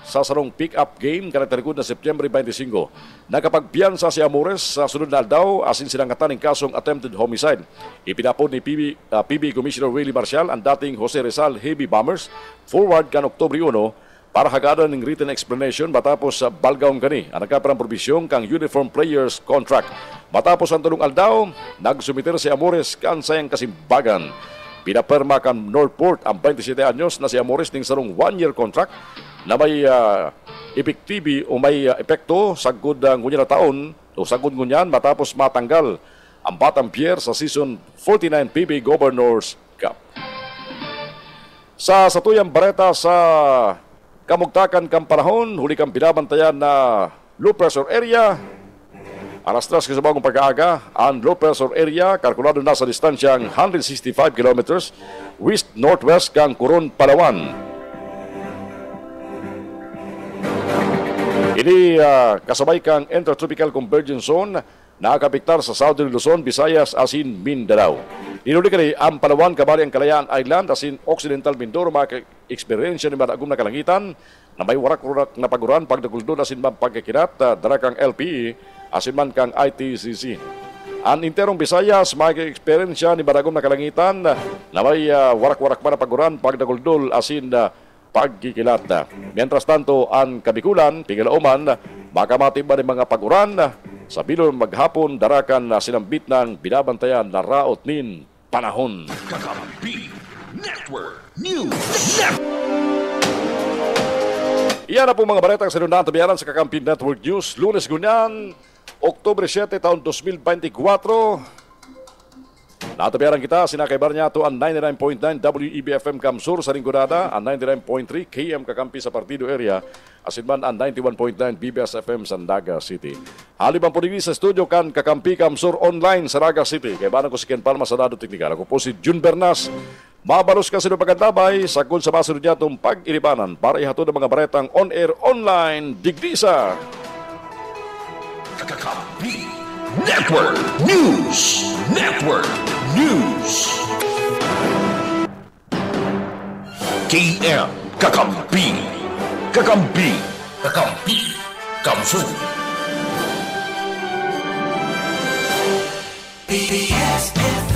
sa sarong pick-up game karakterikod na September 25. Nakapagpiyansa si Amores sa sunod na aldaw asin sinangatan ng kasong attempted homicide. Ipinapod ni PB Commissioner Willie Marcial ang dating Jose Rizal Heavy Bombers forward kan Oktubre 1 para hagadan ng written explanation matapos sa balgawon kani ang nagkaparang probisyong kang uniform players contract. Matapos ang tulong aldaw, nagsumiter si Amores kan sayang kasimbagan. Pinaperma kan Northport ang 27 anyos na si Amores ning sarong 1-year contract na may epektibi o may epekto sagud ngunya na taon o sagud ngunyan matapos matanggal ang Batang Pier sa season 49 PB Governors Cup. Sa satuyang bareta sa kamugtakan kang panahon, huli kang binabantayan na low pressure area. Alas 3 sa bagong pag-aaga, ang low pressure area, kalkulado na sa distansyang 165 kilometers west-northwest kang Coron, Palawan. Ini kasabay kang intertropical convergence zone na nakapiktar sa Southern Luzon, Visayas, asin Mindanao. Inuli kani ang Palawan, kabali ang Kalayaan Island, asin Occidental Mindoro, maka-eksperyensya ni Madagum na kalangitan na may warak-warak na paguran, pagdaguldod, asin man pagkakinat, darakang LPE, asin man kang ITCC. Ang interong Visayas, maka-eksperyensya ni Madagum na kalangitan na may warak-warak man na paguran, pagdaguldol, asin pagkikilat. Mientras tanto, ang Kabikulan, Pigilauman, makamati ba ng mga paguran sa bilon maghapon darakan na sinambit ng binabantayan na raot nin panahon. Kakampi Network News. Iyan na po mga baretang sinundahan tabiaran sa Kakampi Network News. Lunes Gunyan, Oktubre 7, taon 2024. Natabiaran kita, sinakaibar niya ito ang 99.9 WEBFM Kamsur sa Ringgonada, ang 99.3 KM Kakampi sa Partido Area, asinman ang 91.9 BBS FM sa Naga City. Halibang po sa studio kan Kakampi Kamsur online sa Naga City. Kaya banan ko si Ken Palma sa Dado Teknikal. Ako po si Jun Bernas. Mabalos ka sino pagkandabay, sagun sa baso niya itong pag-ilibanan para ihatod ng mga baretang on-air online digdisa. Kakampi Network News. Network News. KM Kakampi. Kakampi. Kakampi. Kamsur. PBS FM.